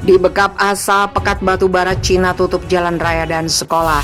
Dibekap asap, pekat batu bara Cina tutup jalan raya dan sekolah.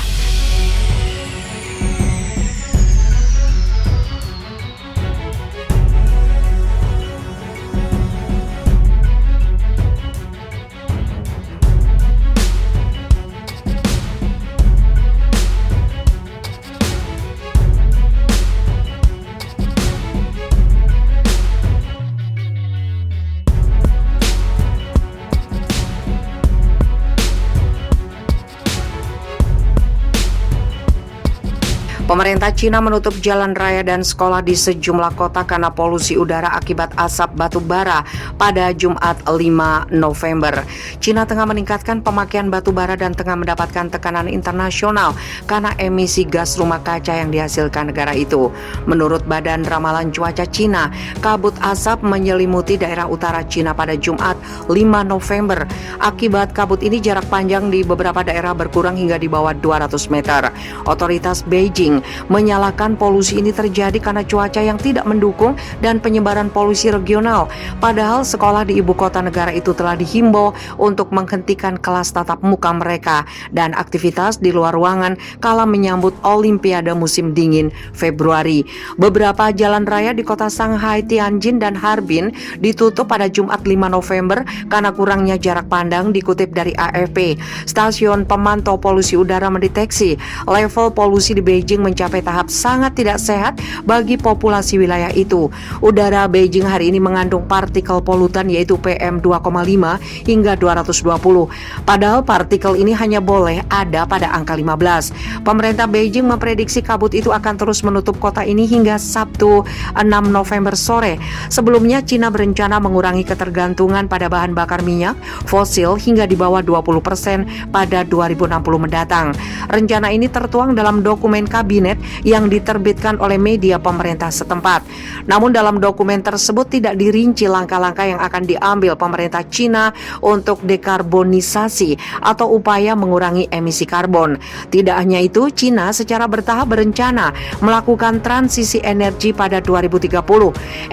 Pemerintah Cina menutup jalan raya dan sekolah di sejumlah kota karena polusi udara akibat asap batu bara pada Jumat 5 November. Cina tengah meningkatkan pemakaian batu bara dan tengah mendapatkan tekanan internasional karena emisi gas rumah kaca yang dihasilkan negara itu. Menurut Badan Ramalan Cuaca Cina, kabut asap menyelimuti daerah utara Cina pada Jumat 5 November. Akibat kabut ini jarak panjang di beberapa daerah berkurang hingga di bawah 200 meter. Otoritas Beijing menyalahkan polusi ini terjadi karena cuaca yang tidak mendukung dan penyebaran polusi regional. Padahal sekolah di ibu kota negara itu telah dihimbau untuk menghentikan kelas tatap muka mereka dan aktivitas di luar ruangan kala menyambut Olimpiade musim dingin Februari. Beberapa jalan raya di kota Shanghai, Tianjin, dan Harbin ditutup pada Jumat 5 November karena kurangnya jarak pandang, dikutip dari AFP. Stasiun pemantau polusi udara mendeteksi level polusi di Beijing mencapai tahap sangat tidak sehat bagi populasi wilayah itu. Udara Beijing hari ini mengandung partikel polutan yaitu PM2,5 hingga 220. Padahal partikel ini hanya boleh ada pada angka 15. Pemerintah Beijing memprediksi kabut itu akan terus menutup kota ini hingga Sabtu 6 November sore. Sebelumnya Cina berencana mengurangi ketergantungan pada bahan bakar minyak fosil hingga di bawah 20% pada 2060 mendatang. Rencana ini tertuang dalam dokumen kabinet yang diterbitkan oleh media pemerintah setempat. Namun dalam dokumen tersebut tidak dirinci langkah-langkah yang akan diambil pemerintah Cina untuk dekarbonisasi atau upaya mengurangi emisi karbon. Tidak hanya itu, Cina secara bertahap berencana melakukan transisi energi pada 2030.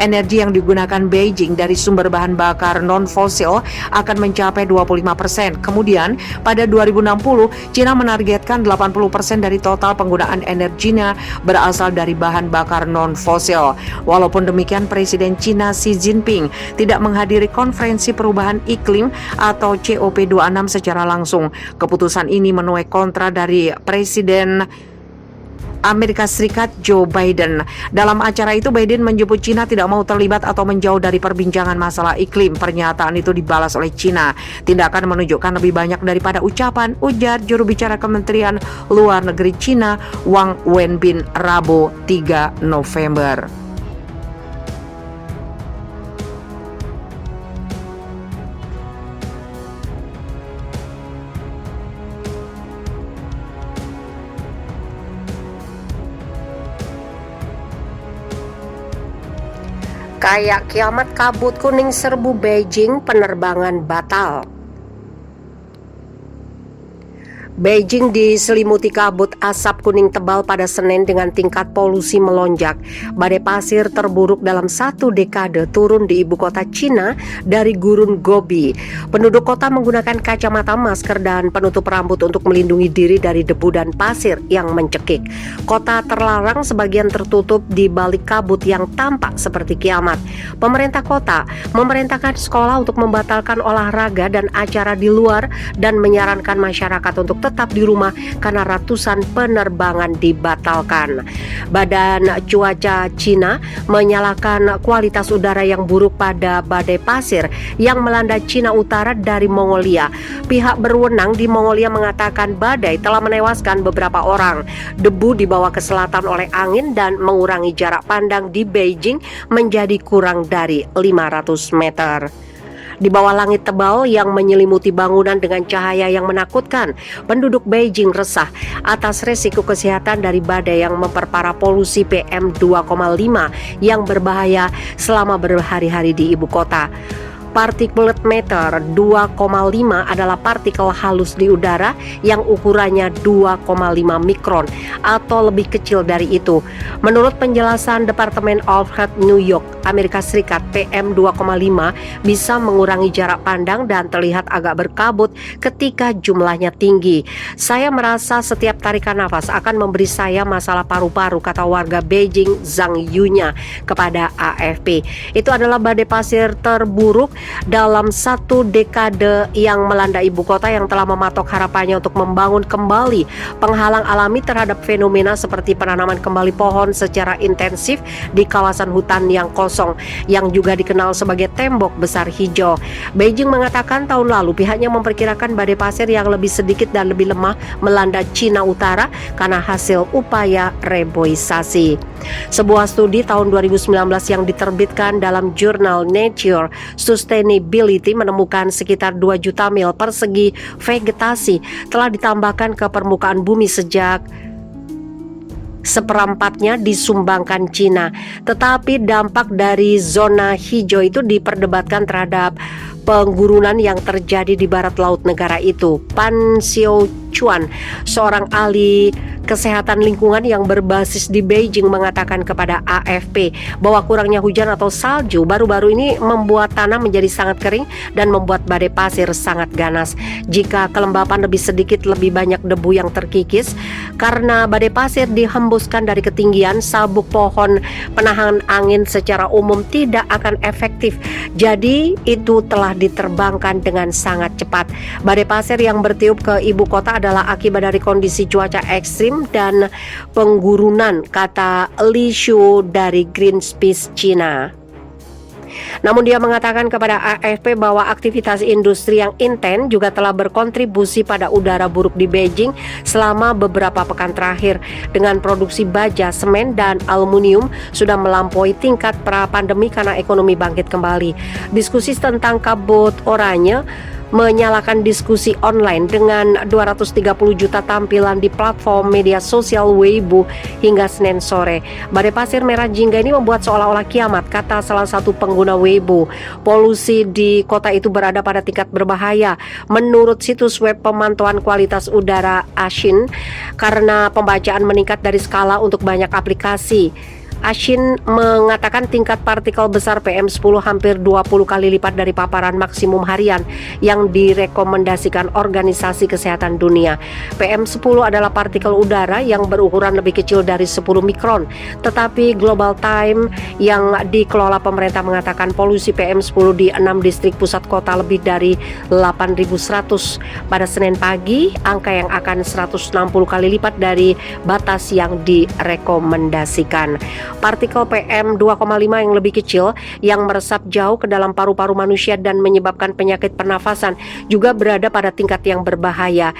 Energi yang digunakan Beijing dari sumber bahan bakar non-fosil akan mencapai 25%. Kemudian pada 2060, Cina menargetkan 80% dari total penggunaan energinya berasal dari bahan bakar non-fosil. Walaupun demikian, Presiden Cina Xi Jinping tidak menghadiri konferensi perubahan iklim atau COP26 secara langsung. Keputusan ini menuai kontra dari Presiden Amerika Serikat Joe Biden. Dalam acara itu, Biden menyebut Cina tidak mau terlibat atau menjauh dari perbincangan masalah iklim. Pernyataan itu dibalas oleh Cina. Tindakan menunjukkan lebih banyak daripada ucapan, ujar juru bicara Kementerian Luar Negeri Cina Wang Wenbin Rabu 3 November. Kayak kiamat, kabut kuning serbu Beijing, penerbangan batal. Beijing diselimuti kabut asap kuning tebal pada Senin dengan tingkat polusi melonjak. Badai pasir terburuk dalam 1 dekade turun di ibu kota Cina dari gurun Gobi. Penduduk kota menggunakan kacamata, masker, dan penutup rambut untuk melindungi diri dari debu dan pasir yang mencekik. Kota terlarang sebagian tertutup di balik kabut yang tampak seperti kiamat. Pemerintah kota memerintahkan sekolah untuk membatalkan olahraga dan acara di luar dan menyarankan masyarakat untuk tetap di rumah karena ratusan penerbangan dibatalkan. Badan Cuaca Cina menyalahkan kualitas udara yang buruk pada badai pasir yang melanda Cina Utara dari Mongolia. Pihak berwenang di Mongolia mengatakan badai telah menewaskan beberapa orang. Debu dibawa ke selatan oleh angin dan mengurangi jarak pandang di Beijing menjadi kurang dari 500 meter. Di bawah langit tebal yang menyelimuti bangunan dengan cahaya yang menakutkan, penduduk Beijing resah atas resiko kesehatan dari badai yang memperparah polusi PM2,5 yang berbahaya selama berhari-hari di ibu kota. Particulate matter 2,5 adalah partikel halus di udara yang ukurannya 2,5 mikron atau lebih kecil dari itu. Menurut penjelasan Department of Health New York, Amerika Serikat, PM 2,5 bisa mengurangi jarak pandang dan terlihat agak berkabut ketika jumlahnya tinggi. Saya merasa setiap tarikan nafas akan memberi saya masalah paru-paru, kata warga Beijing Zhang Yunya kepada AFP. Itu adalah badai pasir terburuk dalam satu dekade yang melanda ibu kota, yang telah mematok harapannya untuk membangun kembali penghalang alami terhadap fenomena seperti penanaman kembali pohon secara intensif di kawasan hutan yang kosong, yang juga dikenal sebagai tembok besar hijau. Beijing mengatakan tahun lalu pihaknya memperkirakan badai pasir yang lebih sedikit dan lebih lemah melanda Cina Utara karena hasil upaya reboisasi. Sebuah studi tahun 2019 yang diterbitkan dalam jurnal Nature Sustainability menemukan sekitar 2 juta mil persegi vegetasi telah ditambahkan ke permukaan bumi sejak seperempatnya disumbangkan Cina. Tetapi dampak dari zona hijau itu diperdebatkan terhadap penggurunan yang terjadi di barat laut negara itu. Pan Xiaochuan, seorang ahli kesehatan lingkungan yang berbasis di Beijing, mengatakan kepada AFP bahwa kurangnya hujan atau salju baru-baru ini membuat tanah menjadi sangat kering dan membuat badai pasir sangat ganas. Jika kelembapan lebih sedikit, lebih banyak debu yang terkikis. Karena badai pasir dihembuskan dari ketinggian, sabuk pohon penahan angin secara umum tidak akan efektif. Jadi itu telah diterbangkan dengan sangat cepat. Badai pasir yang bertiup ke ibu kota adalah akibat dari kondisi cuaca ekstrim dan penggurunan, kata Li Shu dari Greenpeace Cina. Namun dia mengatakan kepada AFP bahwa aktivitas industri yang intens juga telah berkontribusi pada udara buruk di Beijing selama beberapa pekan terakhir. Dengan produksi baja, semen, dan aluminium sudah melampaui tingkat pra-pandemi karena ekonomi bangkit kembali. Diskusi tentang kabut oranye menyalakan diskusi online dengan 230 juta tampilan di platform media sosial Weibo hingga Senin sore. Badai pasir merah jingga ini membuat seolah-olah kiamat, kata salah satu pengguna Weibo. Polusi di kota itu berada pada tingkat berbahaya menurut situs web pemantauan kualitas udara Ashin, karena pembacaan meningkat dari skala untuk banyak aplikasi. Ashin mengatakan tingkat partikel besar PM10 hampir 20 kali lipat dari paparan maksimum harian yang direkomendasikan Organisasi Kesehatan Dunia. PM10 adalah partikel udara yang berukuran lebih kecil dari 10 mikron. Tetapi Global Time yang dikelola pemerintah mengatakan polusi PM10 di 6 distrik pusat kota lebih dari 8.100 pada Senin pagi, angka yang akan 160 kali lipat dari batas yang direkomendasikan. Partikel PM2,5 yang lebih kecil yang meresap jauh ke dalam paru-paru manusia dan menyebabkan penyakit pernafasan juga berada pada tingkat yang berbahaya.